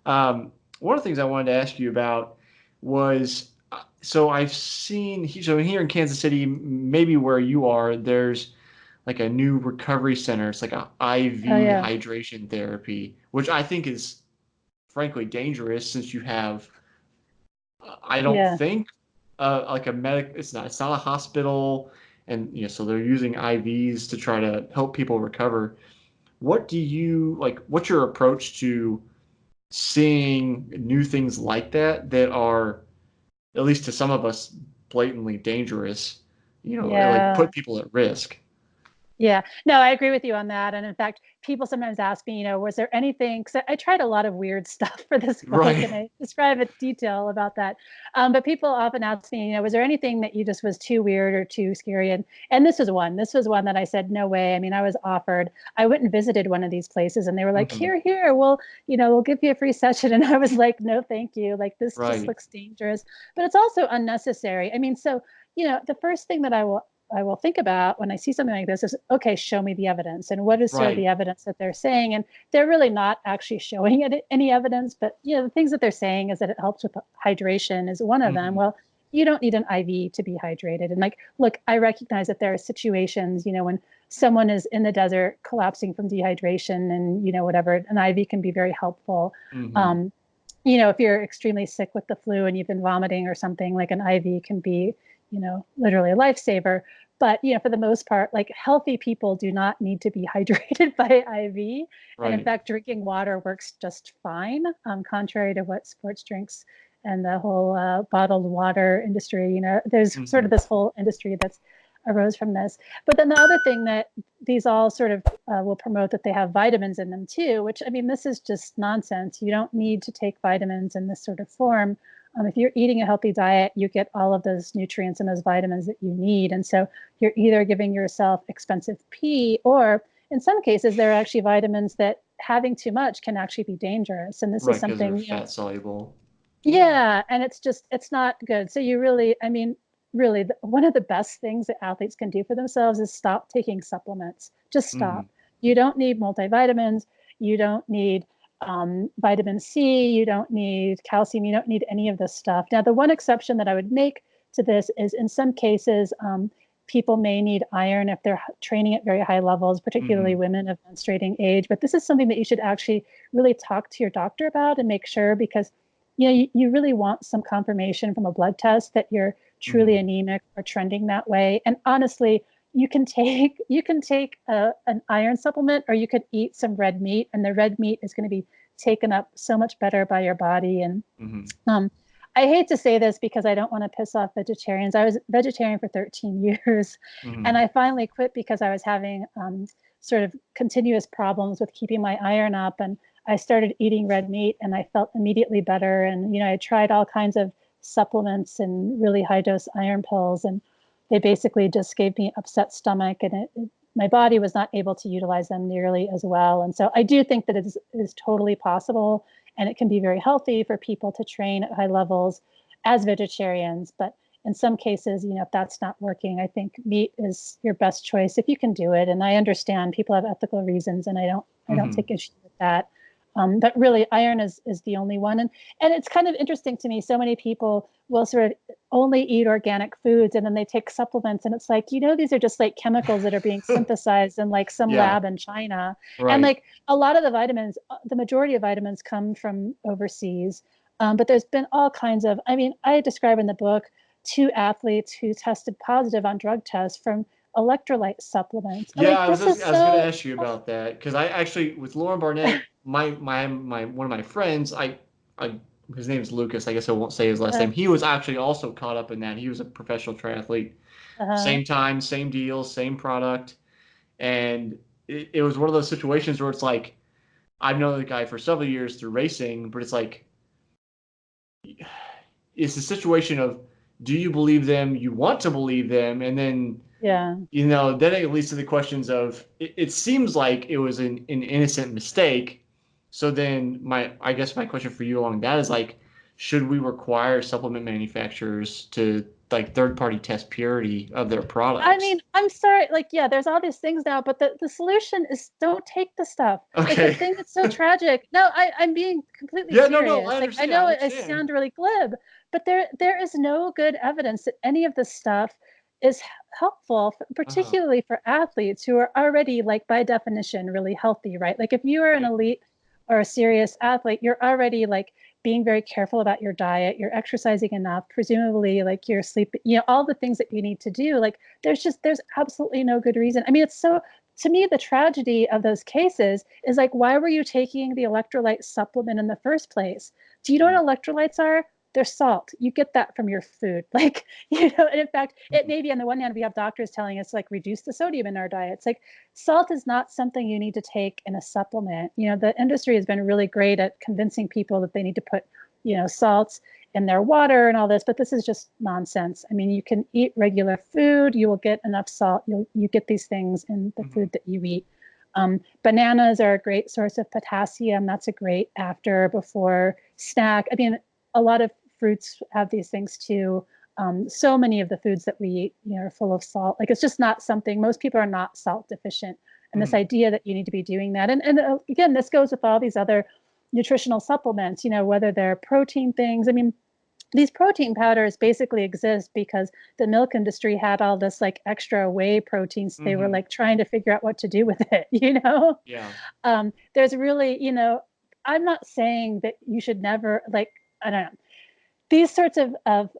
One of the things I wanted to ask you about was, so I've seen, so here in Kansas City, maybe where you are, there's like a new recovery center. It's like a Oh IV yeah. hydration therapy, which I think is frankly dangerous since you have, I don't Yeah. think, like a medic. It's not a hospital, and so they're using IVs to try to help people recover. What do you like? What's your approach to seeing new things like that that are, at least to some of us, blatantly dangerous? It like Yeah. put people at risk. Yeah, no, I agree with you on that. And in fact, people sometimes ask me, was there anything? Because I tried a lot of weird stuff for this book, Right. and I describe in detail about that. But people often ask me, was there anything that you just was too weird or too scary? And this was one. This was one that I said, no way. I mean, I was offered. I went and visited one of these places, and they were like, Hmm. here, we'll give you a free session. And I was like, no, thank you. Like this just Right. looks dangerous, but it's also unnecessary. I mean, so the first thing that I will think about when I see something like this is, okay, show me the evidence. And what is sort of Right. the evidence that they're saying? And they're really not actually showing any evidence, but the things that they're saying is that it helps with hydration is one of them. Hmm. Well, you don't need an IV to be hydrated. And like, look, I recognize that there are situations, when someone is in the desert collapsing from dehydration and, whatever, an IV can be very helpful. Hmm. Um, if you're extremely sick with the flu and you've been vomiting or something, like an IV can be, literally a lifesaver. But for the most part, like healthy people do not need to be hydrated by IV. And in Right. fact, drinking water works just fine, contrary to what sports drinks and the whole bottled water industry. There's sort Hmm. of this whole industry that's arose from this. But then the other thing that these all sort of will promote that they have vitamins in them too, which I mean, this is just nonsense. You don't need to take vitamins in this sort of form. If you're eating a healthy diet, you get all of those nutrients and those vitamins that you need. And so you're either giving yourself expensive pee, or in some cases, there are actually vitamins that having too much can actually be dangerous. And this is Right, because they're something, fat soluble. yeah, and it's not good. So you really, I mean, really, one of the best things that athletes can do for themselves is stop taking supplements. Just Hmm. stop. You don't need multivitamins. You don't need vitamin C. You don't need calcium. You don't need any of this stuff. Now, the one exception that I would make to this is in some cases, people may need iron if they're training at very high levels, particularly Hmm. women of menstruating age. But this is something that you should actually really talk to your doctor about and make sure, because you really want some confirmation from a blood test that you're truly Hmm. anemic or trending that way. And honestly, you can take an iron supplement, or you could eat some red meat, and the red meat is going to be taken up so much better by your body. And Hmm. um, I hate to say this because I don't want to piss off vegetarians. I was vegetarian for 13 years, and Hmm. I finally quit because I was having sort of continuous problems with keeping my iron up. And I started eating red meat, and I felt immediately better. And I tried all kinds of supplements and really high dose iron pills, and they basically just gave me upset stomach, and my body was not able to utilize them nearly as well. And so I do think that it is totally possible, and it can be very healthy for people to train at high levels as vegetarians. But in some cases, if that's not working, I think meat is your best choice if you can do it. And I understand people have ethical reasons, and I don't Hmm. take issue with that. But really, iron is the only one. And it's kind of interesting to me. So many people will sort of only eat organic foods, and then they take supplements, and it's like, these are just like chemicals that are being synthesized in like some Yeah. lab in China. And Right. like a lot of the vitamins, the majority of vitamins come from overseas. But there's been all kinds of, I mean, I describe in the book two athletes who tested positive on drug tests from electrolyte supplements. And Yeah, like, this is I was going to so, ask you about that because I actually, with Lauren Barnett, my one of my friends, I his name's Lucas. I guess I won't say his last uh, name. He was actually also caught up in that. He was a professional triathlete. uh, Same time, same deal, same product, and it was one of those situations where it's like I've known the guy for several years through racing, but it's like it's a situation of, do you believe them? You want to believe them, and then yeah, then it leads to the questions of, it seems like it was an innocent mistake. So then I guess my question for you along that is like, should we require supplement manufacturers to like third party test purity of their I products. mean, I'm sorry, like, yeah, there's all these things now, but the solution is don't take the stuff. Like the Okay. thing that's so tragic. No, I'm being completely Yeah, no, serious. I Like I understand. I know I understand. sound really glib, but there is no good evidence that any of this stuff is helpful, Uh-huh. particularly for athletes who are already, like, by definition, really healthy, right? Like if you are an Right. elite or a serious athlete, you're already like being very careful about your diet, you're exercising enough, presumably like you're sleeping, all the things that you need to do. Like there's absolutely no good reason. I mean, it's so, to me, the tragedy of those cases is like, why were you taking the electrolyte supplement in the first place? Do you know Mm-hmm. what electrolytes are? They're salt. You get that from your food. Like, and in fact, it may be, on the one hand, we have doctors telling us like reduce the sodium in our diets. Like salt is not something you need to take in a supplement. The industry has been really great at convincing people that they need to put, salts in their water and all this, but this is just nonsense. I mean, you can eat regular food, you will get enough salt. You get these things in the Mm-hmm. food that you eat. Bananas are a great source of potassium. That's a great after, before snack. I mean, a lot of fruits have these things too. So many of the foods that we eat, are full of salt. Like it's just not something, most people are not salt deficient. And this Mm-hmm. idea that you need to be doing that. And again, this goes with all these other nutritional supplements, whether they're protein things. I mean, these protein powders basically exist because the milk industry had all this like extra whey proteins. They were Mm-hmm. like trying to figure out what to do with it. Yeah. There's really, I'm not saying that you should never, like, I don't know, these sorts of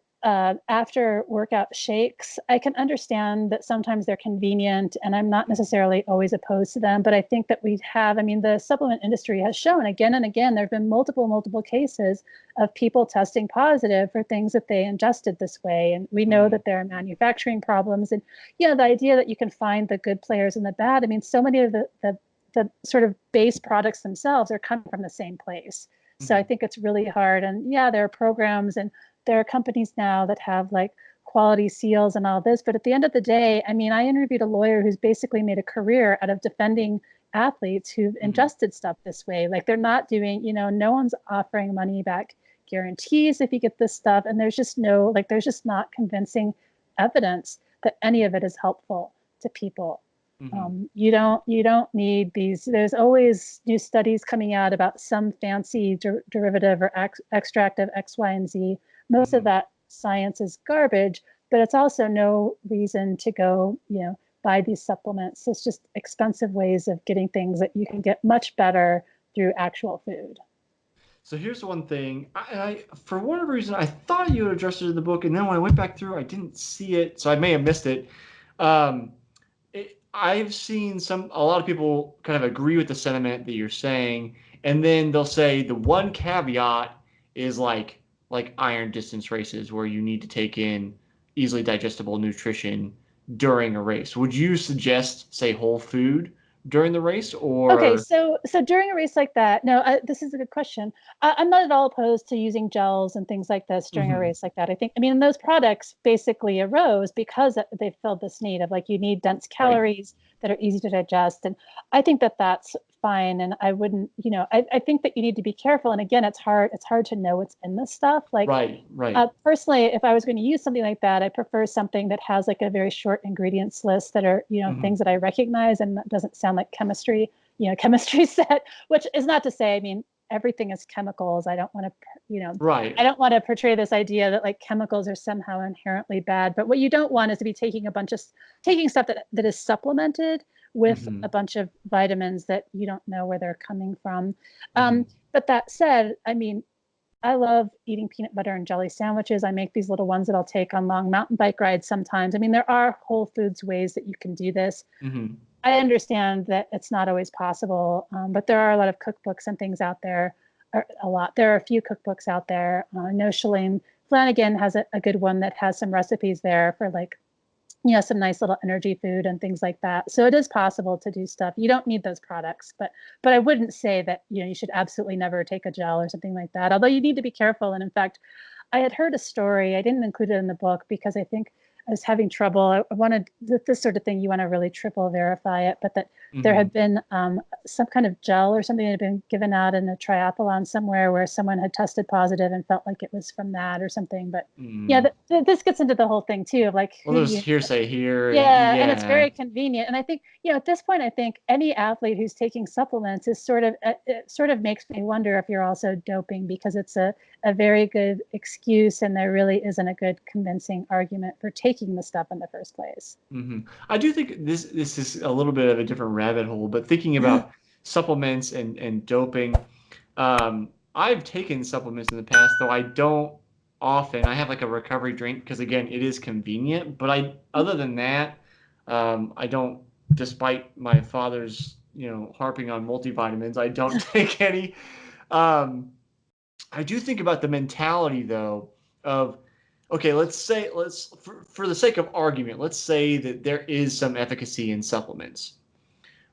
after workout shakes, I can understand that sometimes they're convenient, and I'm not Mm-hmm. necessarily always opposed to them. But I think that I mean, the supplement industry has shown again and again, there have been multiple cases of people testing positive for things that they ingested this way. And we know Mm-hmm. that there are manufacturing problems. And, the idea that you can find the good players and the bad, I mean, so many of the sort of base products themselves are coming from the same place. So I Mm-hmm. think it's really hard. And yeah, there are programs and there are companies now that have like quality seals and all this. But at the end of the day, I mean, I interviewed a lawyer who's basically made a career out of defending athletes who've Mm-hmm. ingested stuff this way. Like they're not doing, no one's offering money back guarantees if you get this stuff. And there's just not convincing evidence that any of it is helpful to people. Mm-hmm. You don't need these. There's always new studies coming out about some fancy derivative or extract of X, Y, and Z. Most of Mm-hmm. that science is garbage, but it's also no reason to go, buy these supplements. It's just expensive ways of getting things that you can get much better through actual food. So here's one thing. For whatever reason, I thought you had addressed it in the book, and then when I went back through, I didn't see it, so I may have missed it. Um, I've seen a lot of people kind of agree with the sentiment that you're saying, and then they'll say the one caveat is like iron distance races where you need to take in easily digestible nutrition during a race. Would you suggest, say, whole food during the race, Okay, or? so during a race like that, no, this is a good question. I'm not at all opposed to using gels and things like this during a Mhm. race like that. I mean, those products basically arose because they filled this need of like you need dense Right, calories that are easy to digest, and I think that that's fine. And I wouldn't, I think that you need to be careful. And again, it's hard. It's hard to know what's in this stuff. Like right, right. personally, if I was going to use something like that, I prefer something that has like a very short ingredients list that are, Mhm. things that I recognize and that doesn't sound like chemistry, chemistry set, which is not to say, I mean, everything is chemicals. I don't want to, Right. I don't want to portray this idea that like chemicals are somehow inherently bad. But what you don't want is to be taking stuff that is supplemented with a Mhm. bunch of vitamins that you don't know where they're coming from. Mhm. But that said, I mean, I love eating peanut butter and jelly sandwiches. I make these little ones that I'll take on long mountain bike rides sometimes. I mean, there are whole foods ways that you can do this. Mhm. I understand that it's not always possible, but there are a lot of cookbooks and things out there. There are a few cookbooks out there. I know Shalane Flanagan has a good one that has some recipes there for like, some nice little energy food and things like that. So it is possible to do stuff. You don't need those products, but I wouldn't say that, you should absolutely never take a gel or something like that. Although you need to be careful. And in fact, I had heard a story. I didn't include it in the book because I think was having trouble. I wanted this sort of thing, you want to really triple verify it, but that there Hmm. had been some kind of gel or something that had been given out in a triathlon somewhere where someone had tested positive and felt like it was from that or something. But yeah, Mm. this gets into the whole thing too of like Well, who there's you hearsay here, and yeah, and it's yeah. very convenient. And I think, at this point, I think any athlete who's taking supplements is sort of, it sort of makes me wonder if you're also doping because it's a very good excuse and there really isn't a good convincing argument for taking the stuff in the first place. Hmm. I do think this is a little bit of a different rabbit hole, but thinking about supplements and doping, I've taken supplements in the past, though I don't often. I have like a recovery drink because again, it is convenient. But other than that, I don't. Despite my father's, harping on multivitamins, I don't take any. Um, I do think about the mentality though of okay, for the sake of argument, let's say that there is some efficacy in supplements.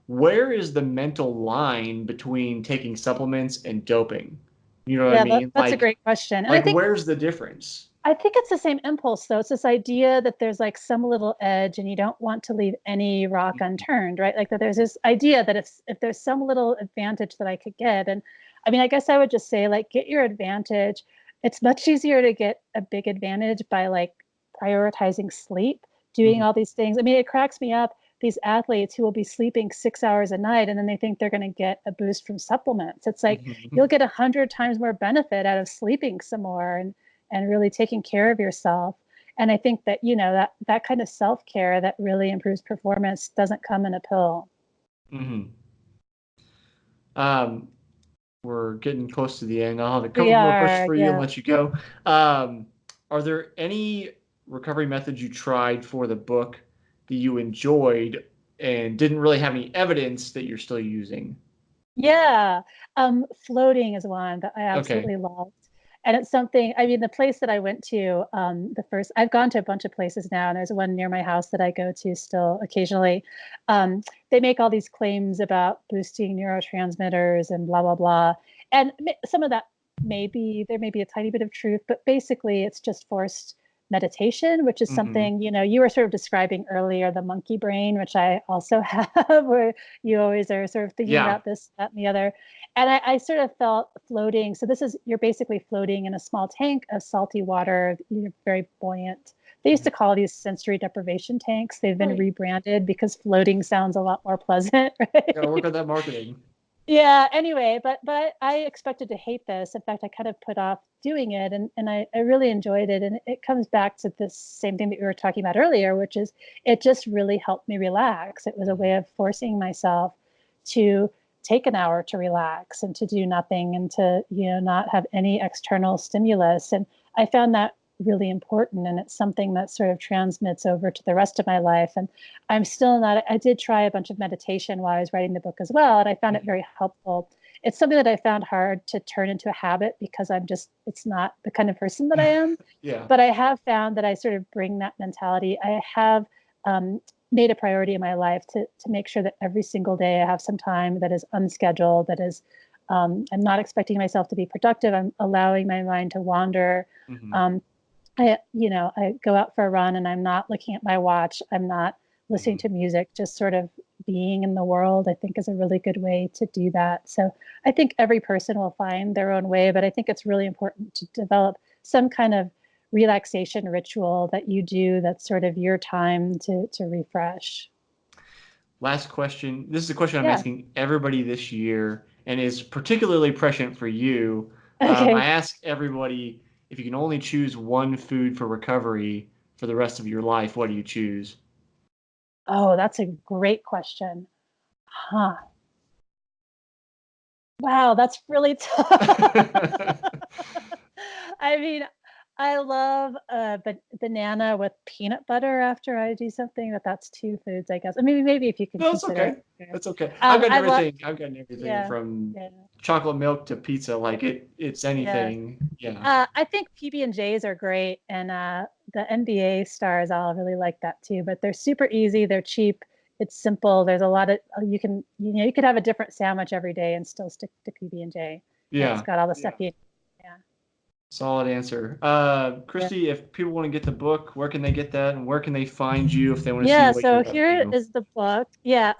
Where is the mental line between taking supplements and doping? You know what I Yeah, mean? that's a great question. And Like where's the difference? I think it's the same impulse though. It's this idea that there's like some little edge and you don't want to leave any rock unturned, right? Like that there's this idea that if there's some little advantage that I could get. And I mean, I guess I would just say like get your advantage. It's much easier to get a big advantage by like prioritizing sleep, doing Mhm. all these things. I mean, it cracks me up these athletes who will be sleeping 6 hours a night and then they think they're going to get a boost from supplements. It's like you'll Mhm. get 100 times more benefit out of sleeping some more and really taking care of yourself. And I think that, that kind of self-care that really improves performance doesn't come in a pill. Mhm. Um, we're getting close to the end. I'll have a We couple more questions are, for you and yeah. let you go. Um, are there any recovery methods you tried for the book that you enjoyed and didn't really have any evidence that you're still using? Yeah. Floating is one that I Okay. absolutely loved. And it's something, I mean, the place that I went to, I've gone to a bunch of places now, and there's one near my house that I go to still occasionally. Um, they make all these claims about boosting neurotransmitters and blah, blah, blah. And some of that there may be a tiny bit of truth, but basically it's just forced meditation, which is Hmm. something, you were sort of describing earlier, the monkey brain, which I also have, where you always are sort of thinking Yeah. about this, that, and the other. And I sort of felt floating. So you're basically floating in a small tank of salty water. You're very buoyant. They used to call these sensory deprivation tanks. They've been Right. rebranded because floating sounds a lot more pleasant, Gotta work right? on that marketing. Yeah, anyway, but I expected to hate this. In fact, I kind of put off doing it and I really enjoyed it. And it comes back to this same thing that we were talking about earlier, which is it just really helped me relax. It was a way of forcing myself to take an hour to relax and to do nothing and to, not have any external stimulus. And I found that really important. And it's something that sort of transmits over to the rest of my life. And I'm still not, I did try a bunch of meditation while I was writing the book as well, and I found it Mhm. very helpful. It's something that I found hard to turn into a habit because it's not the kind of person that I am. Yeah. But I have found that I sort of bring that mentality. I have um, made a priority in my life to make sure that every single day I have some time that is unscheduled, that is, I'm not expecting myself to be productive. I'm allowing my mind to wander. Hmm. Um, I go out for a run and I'm not looking at my watch. I'm not listening Hmm. to music, just sort of being in the world, I think is a really good way to do that. So I think every person will find their own way, but I think it's really important to develop some kind of relaxation ritual that you do that's sort of your time to refresh. Last question. This is a question I'm Yeah. asking everybody this year and is particularly prescient for you. I Okay. ask everybody if you can only choose one food for recovery for the rest of your life, what do you choose? Oh, that's a great question. Huh. Wow, that's really tough. I mean, I love banana with peanut butter after I do something, but that's two foods, I guess. I mean, maybe if you can No, it's consider okay. it. Yeah. That's okay. I've gotten I love, everything. I've gotten everything yeah, from yeah, chocolate milk to pizza. Like it's yeah. anything. Yeah. I think PB&Js are great, and the NBA stars all really like that too. But they're super easy. They're cheap. It's simple. There's a lot of you could have a different sandwich every day and still stick to PB&J. It's Yeah. got all the stuff Yeah. you. Yeah. Solid answer. Yeah. Christy, if people want to get the book, where can they get that, and where can they find you if they want to see Yeah, what you're so up here to? is the book. Yeah.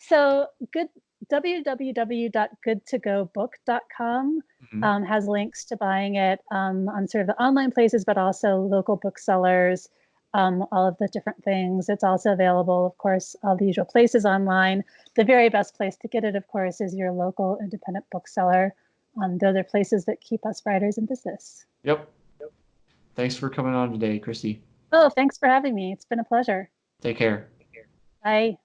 So good www.goodtogobook.com Mhm. has links to buying it on sort of the online places, but also local booksellers, all of the different things. It's also available, of course, all the usual places online. The very best place to get it, of course, is your local independent bookseller. Those are places that keep us writers in business. Yep. Thanks for coming on today, Christy. Oh, thanks for having me. It's been a pleasure. Take care. Bye.